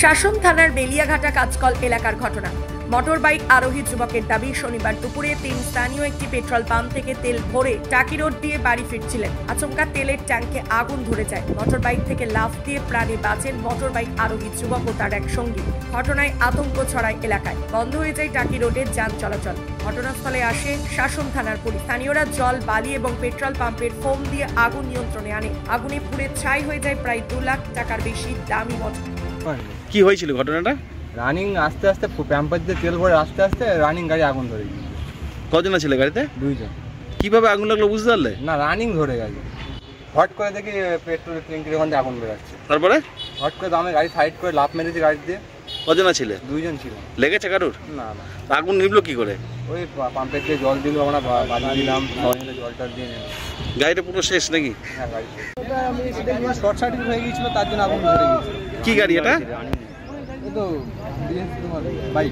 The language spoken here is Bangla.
শাসন থানার বেলিয়াঘাটা কাজকল এলাকার ঘটনা। মোটর বাইক আরোহী যুবকের দাবি, শনিবার দুপুরে তিন স্থানীয় একটি পেট্রোল পাম্প থেকে তেল ভরে টাকি রোড দিয়ে বাড়ি ফিরছিলেন। আচমকা তেলের ট্যাঙ্কে আগুন ধরে যায়। মোটর বাইক থেকে লাফ দিয়ে প্রাণে বাঁচেন মোটর বাইক আরোহী যুবক ও তার এক সঙ্গী। ঘটনায় আতঙ্ক ছড়ায় এলাকায়। বন্ধ হয়ে যায় টাকি রোডের যান চলাচল। ঘটনাস্থলে আসে শাসন থানার পুলিশ। স্থানীয়রা জল, বালি এবং পেট্রোল পাম্পের ফোম দিয়ে আগুন নিয়ন্ত্রণে আনে। আগুনে পুড়ে ছাই হয়ে যায় প্রায় 2 লাখ টাকার বেশি দামি মোটর। কি হয়েছিল ঘটনাটা? রানিং আস্তে আস্তে প্যাম্পার দিয়ে তেল ভরে আস্তে আস্তে রানিং গাড়ি আগুন ধরে গেছে। কজন ছিল গাড়িতে? 2 জন। কিভাবে আগুন লাগলো বুঝতে পারলে? না, রানিং ধরে গেছে। হট করে দেখি পেট্রোলের ট্যাঙ্কির ওখান থেকে আগুন বেরোচ্ছে। তারপরে হট করে আমি গাড়ি সাইড করে লাফ মেরেছি গাড়ি দিয়ে। কজন ছিল? 2 জন ছিল। লেগেছে কারুর? না না, আগুন নিভলো কি করে? ওই পাম্পের দিয়ে জল দিল, আমরা বালি দিলাম, জলটা দিয়ে নিলাম। গাড়িটা পুরো শেষ নাকি? হ্যাঁ, গাড়ি আমি শর্ট সার্কিট হয়ে গিয়েছিল, তার জন্য আগুন ধরে গেছে। কি গাড়ি এটা? তো বাইক।